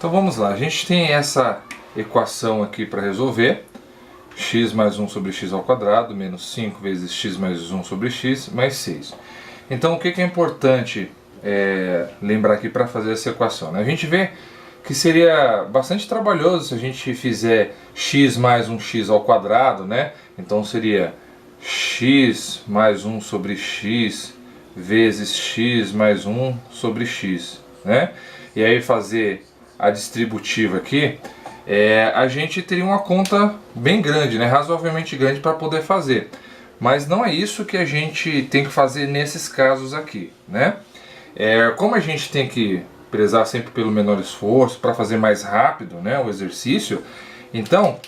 Então vamos lá, a gente tem essa equação aqui para resolver. X mais 1 sobre x ao quadrado menos 5 vezes x mais 1 sobre x mais 6. Então o que é importante lembrar aqui para fazer essa equação, né? A gente vê que seria bastante trabalhoso se a gente fizer x mais um x ao quadrado, né? Então seria x mais 1 sobre x vezes x mais 1 sobre x, né? E aí fazer a distributiva aqui, a gente teria uma conta bem grande, né? Razoavelmente grande para poder fazer. Mas não é isso que a gente tem que fazer nesses casos aqui, né? Como a gente tem que prezar sempre pelo menor esforço para fazer mais rápido, né, o exercício, então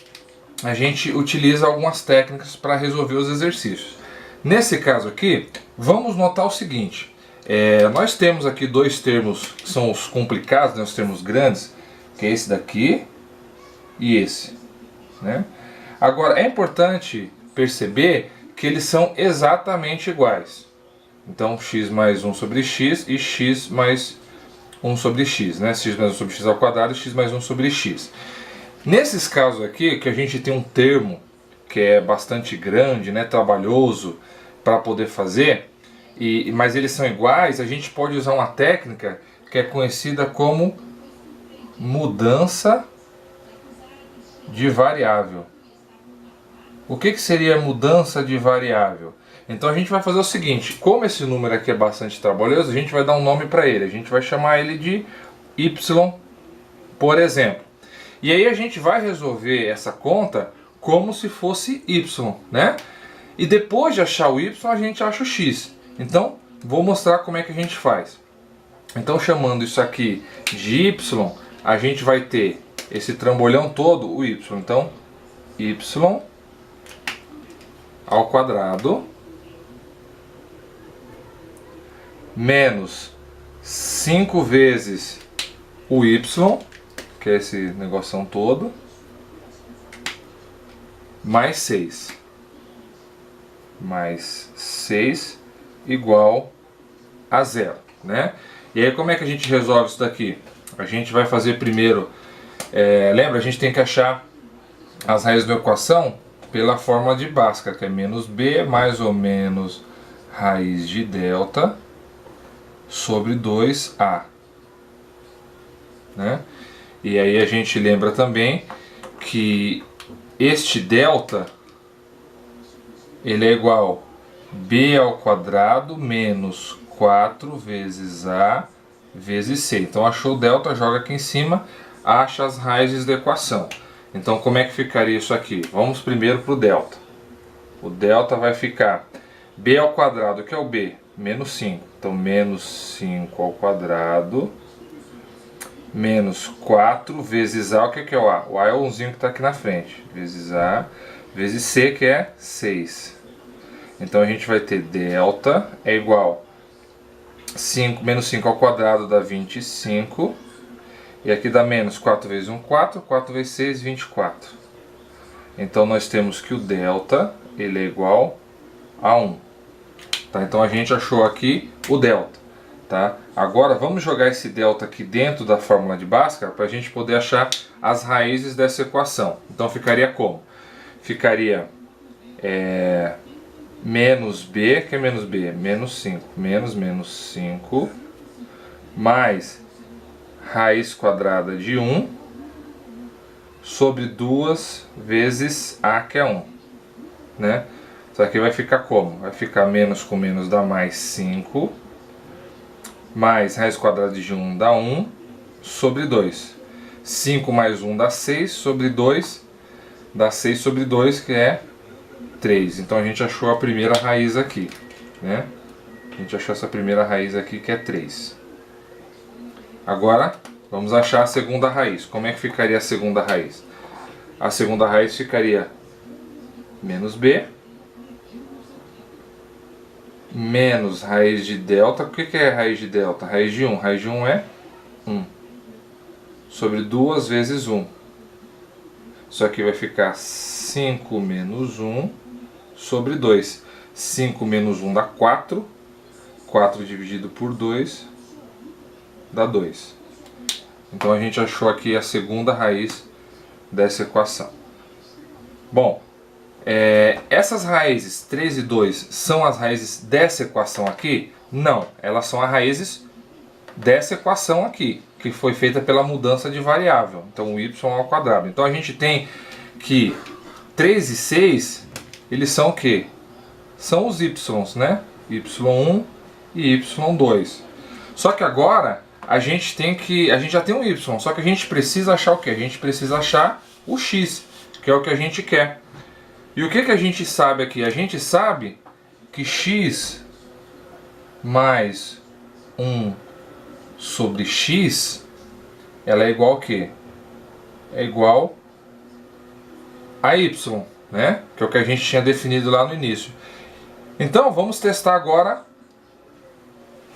a gente utiliza algumas técnicas para resolver os exercícios. Nesse caso aqui, vamos notar o seguinte: nós temos aqui dois termos que são os complicados, né, os termos grandes, que é esse daqui e esse, né? Agora é importante perceber que eles são exatamente iguais. Então x mais 1 sobre x e x mais 1 sobre x, né? X mais 1 sobre x ao quadrado e x mais 1 sobre x. Nesses casos aqui, que a gente tem um termo que é bastante grande, né, trabalhoso para poder fazer, mas eles são iguais, a gente pode usar uma técnica que é conhecida como mudança de variável. O que seria mudança de variável? Então a gente vai fazer o seguinte: como esse número aqui é bastante trabalhoso, a gente vai dar um nome para ele. A gente vai chamar ele de y, por exemplo. E aí a gente vai resolver essa conta como se fosse y, né? E depois de achar o y, a gente acha o x. Então vou mostrar como é que a gente faz. Então, chamando isso aqui de y, a gente vai ter esse trambolhão todo, o y. Então y ao quadrado menos 5 vezes o y, que é esse negoção todo, mais 6. Mais 6 igual a 0, né? E aí como é que a gente resolve isso daqui? A gente vai fazer primeiro, lembra, a gente tem que achar as raízes da equação pela fórmula de Bhaskara, que é menos b mais ou menos raiz de delta sobre 2a, né? E aí a gente lembra também que este delta ele é igual a b ao quadrado menos 4 vezes a vezes c. Então achou o delta, joga aqui em cima, acha as raízes da equação. Então como é que ficaria isso aqui? Vamos primeiro para o delta. O delta vai ficar b ao quadrado, que é o b, menos 5. Então menos 5 ao quadrado menos 4 vezes a, o que é o a? O a é o 1zinho que está aqui na frente. Vezes a, vezes c, que é 6. Então a gente vai ter delta é igual a menos 5 ao quadrado dá 25. E aqui dá menos 4 vezes 1, 4. 4 vezes 6, 24. Então nós temos que o delta ele é igual a 1. Tá? Então a gente achou aqui o delta. Tá? Agora vamos jogar esse delta aqui dentro da fórmula de Bhaskara para a gente poder achar as raízes dessa equação. Então ficaria como? Ficaria menos b, que é menos b? Menos 5. Menos 5 mais raiz quadrada de 1 sobre 2 vezes a, que é 1. Né? Isso aqui vai ficar como? Vai ficar menos com menos dá mais 5. Mais raiz quadrada de 1 dá 1 sobre 2. 5 mais 1 dá 6 sobre 2 dá 6 sobre 2, que é 3. Então a gente achou a primeira raiz aqui, né? A gente achou essa primeira raiz aqui, que é 3. Agora vamos achar a segunda raiz. Como é que ficaria a segunda raiz? A segunda raiz ficaria menos b menos raiz de delta. O que é raiz de delta? Raiz de 1. Raiz de 1 é 1. Sobre 2 vezes 1. Isso aqui vai ficar 5 menos 1 sobre 2. 5 menos 1 dá 4. 4 dividido por 2 dá 2. Então a gente achou aqui a segunda raiz dessa equação. Bom, essas raízes 3 e 2 são as raízes dessa equação aqui? Não, elas são as raízes dessa equação aqui, que foi feita pela mudança de variável, então o y ao quadrado. Então a gente tem que 3 e 6, eles são o que? São os y's, né? y1 e y2. Só que agora a gente já tem um y, só que a gente precisa achar o que? A gente precisa achar o x, que é o que a gente quer. E o que a gente sabe aqui? A gente sabe que x mais 1 sobre x, ela é igual a quê? É igual a y, né? Que é o que a gente tinha definido lá no início. Então vamos testar agora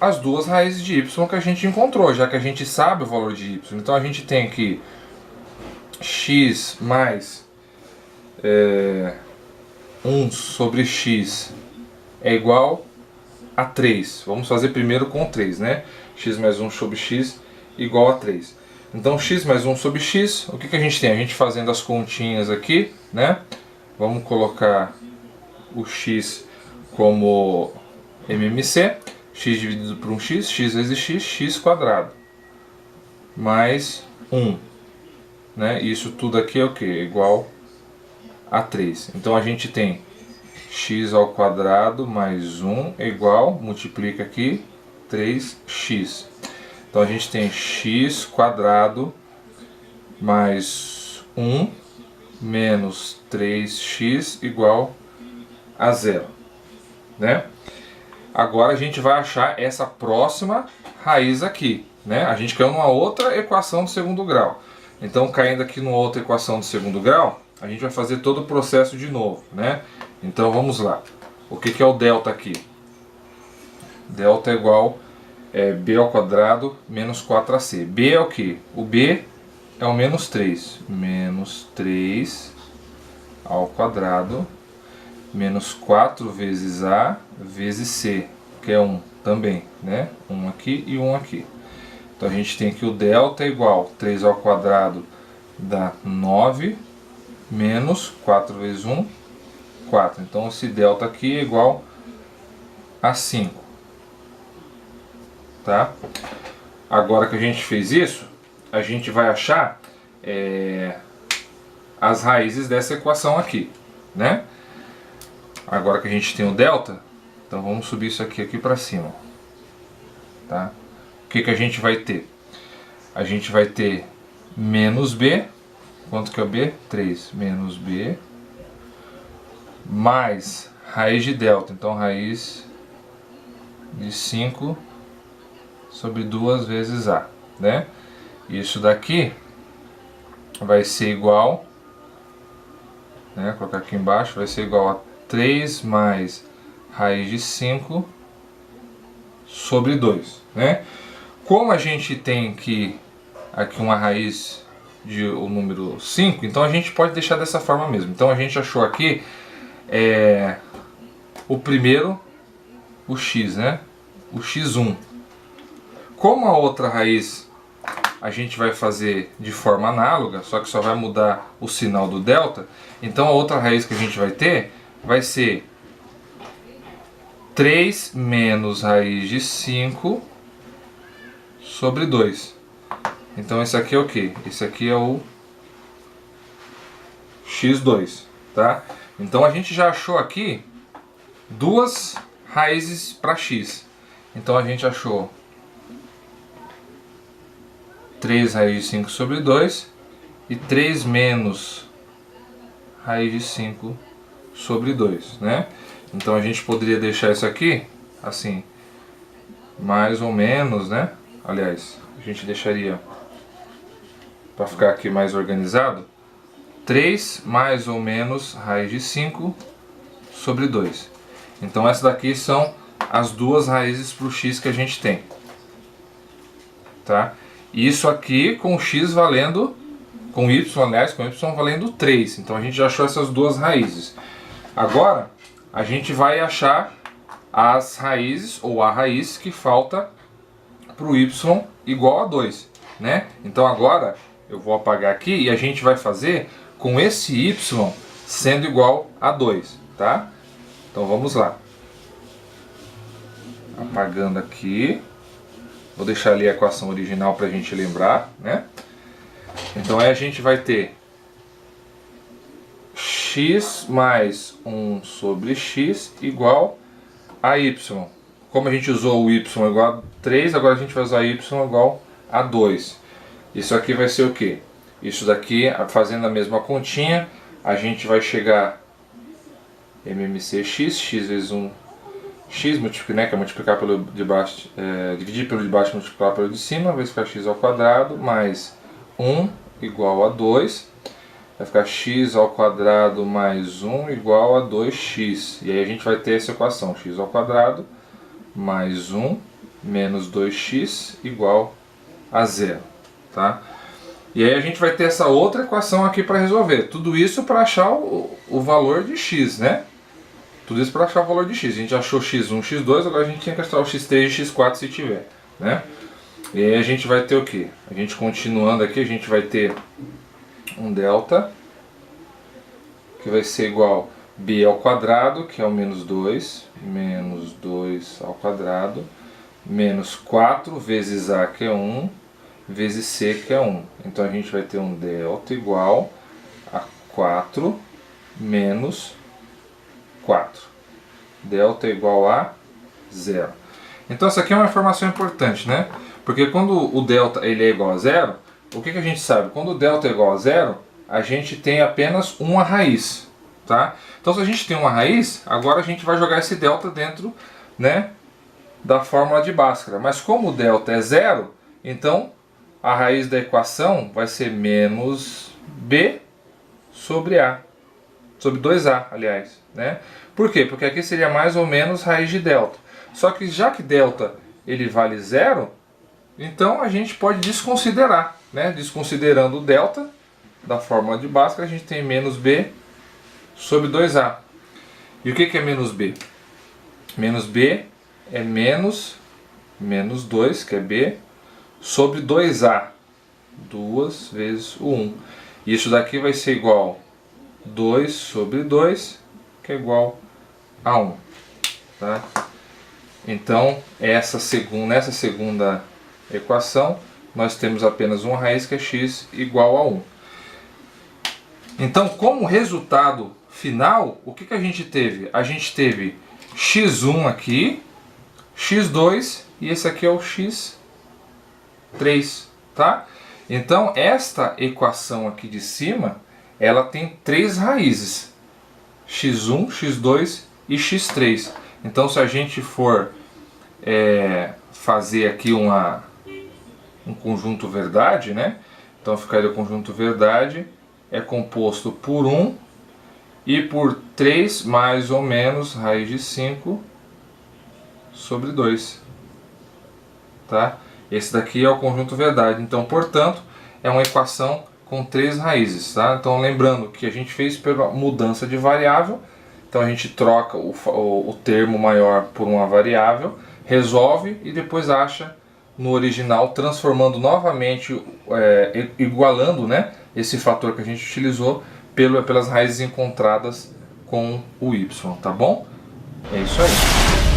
as duas raízes de y que a gente encontrou, já que a gente sabe o valor de y. Então a gente tem aqui x mais 1 sobre x é igual a 3. Vamos fazer primeiro com 3, né? X mais 1 sobre x igual a 3. Então x mais 1 sobre x, o que a gente tem? A gente fazendo as continhas aqui, né? Vamos colocar o x como MMC. X dividido por um x vezes x, x quadrado. Mais 1. Né? Isso tudo aqui é o que? Igual a 3. Então a gente tem x ao quadrado mais 1 é igual, multiplica aqui, 3x. Então a gente tem x quadrado mais 1 menos 3x igual a 0. Né? Agora a gente vai achar essa próxima raiz aqui. Né? A gente caiu numa outra equação do segundo grau. Então, caindo aqui numa outra equação do segundo grau, a gente vai fazer todo o processo de novo. Né? Então vamos lá. O que é o delta aqui? Delta é igual b ao quadrado menos 4ac. B é o que? O b é o menos 3. Menos 3 ao quadrado menos 4 vezes a vezes c, que é 1 também. Né? 1 aqui e 1 aqui. Então a gente tem que o delta é igual 3 ao quadrado dá 9 menos 4 vezes 1, 4. Então esse delta aqui é igual a 5. Tá? Agora que a gente fez isso, a gente vai achar as raízes dessa equação aqui. Né? Agora que a gente tem o delta, então vamos subir isso aqui para cima. Tá? O que a gente vai ter? A gente vai ter menos b. Quanto que é o b? 3 menos b mais raiz de delta. Então raiz de 5 sobre 2 vezes a. Né? Isso daqui vai ser igual, né? Vou colocar aqui embaixo, vai ser igual a 3 mais raiz de 5 sobre 2. Né? Como a gente tem aqui uma raiz de o número 5, então a gente pode deixar dessa forma mesmo. Então a gente achou aqui o primeiro, o x, né? O x1. Como a outra raiz a gente vai fazer de forma análoga, só que só vai mudar o sinal do delta, então a outra raiz que a gente vai ter vai ser 3 menos raiz de 5 sobre 2. Então esse aqui é o que? Esse aqui é o x2, tá? Então a gente já achou aqui duas raízes para x. Então a gente achou 3 raiz de 5 sobre 2 e 3 menos raiz de 5 sobre 2, né? Então a gente poderia deixar isso aqui assim, mais ou menos, né? Aliás, a gente deixaria, para ficar aqui mais organizado, 3 mais ou menos raiz de 5 sobre 2. Então essas daqui são as duas raízes para o x que a gente tem. Tá? Isso aqui com o x valendo, com y, aliás, com y valendo 3. Então a gente já achou essas duas raízes. Agora a gente vai achar as raízes, ou a raiz que falta para o y igual a 2. né? Então agora eu vou apagar aqui e a gente vai fazer com esse y sendo igual a 2, tá? Então vamos lá. Apagando aqui. Vou deixar ali a equação original para a gente lembrar, né? Então aí a gente vai ter x mais 1 sobre x igual a y. Como a gente usou o y igual a 3, agora a gente vai usar y igual a 2. Isso aqui vai ser o quê? Isso daqui, fazendo a mesma continha, a gente vai chegar mmcx, x vezes 1, x, né, que é multiplicar pelo de baixo, dividir pelo de baixo e multiplicar pelo de cima, vai ficar x ao quadrado, mais 1 igual a 2, vai ficar x ao quadrado mais 1 igual a 2x. E aí a gente vai ter essa equação, x ao quadrado mais 1 menos 2x igual a 0, tá? E aí a gente vai ter essa outra equação aqui para resolver. Tudo isso para achar o valor de x, né? Tudo isso para achar o valor de x. A gente achou x1, x2, agora a gente tinha que achar o x3 e x4 se tiver, né? E aí a gente vai ter o que? A gente continuando aqui, a gente vai ter um delta, que vai ser igual a b ao quadrado, que é o menos 2 ao quadrado, menos 4 vezes a, que é 1, vezes c, que é 1. Então a gente vai ter um delta igual a 4 menos 4. Delta é igual a 0. Então essa aqui é uma informação importante, né? Porque quando o delta ele é igual a 0, o que a gente sabe? Quando o delta é igual a 0, a gente tem apenas uma raiz, tá? Então se a gente tem uma raiz, agora a gente vai jogar esse delta dentro, né, da fórmula de Bhaskara. Mas como o delta é 0, então a raiz da equação vai ser menos b sobre a, sobre 2a, aliás, né? Por quê? Porque aqui seria mais ou menos raiz de delta. Só que já que delta ele vale 0, então a gente pode desconsiderar, né? Desconsiderando o delta da fórmula de Bhaskara, a gente tem menos b sobre 2a. E o que é menos b? Menos b é menos 2, que é b, sobre 2a. 2 vezes o 1. Isso daqui vai ser igual a 2 sobre 2, que é igual a 1. Tá? Então, nessa segunda equação, nós temos apenas uma raiz, que é x igual a 1. Então, como resultado final, o que a gente teve? A gente teve x1 aqui, x2 e esse aqui é o x3, tá? Então, esta equação aqui de cima, ela tem 3 raízes, x1, x2 e x3. Então, se a gente for fazer aqui um conjunto verdade, né? Então, ficaria o conjunto verdade é composto por 1 e por 3 mais ou menos raiz de 5 sobre 2. Tá? Esse daqui é o conjunto verdade. Então, portanto, é uma equação com 3 raízes. Tá? Então, lembrando que a gente fez pela mudança de variável. Então, a gente troca o termo maior por uma variável, resolve e depois acha no original, transformando novamente, igualando, né, esse fator que a gente utilizou pelas raízes encontradas com o y, tá bom? É isso aí.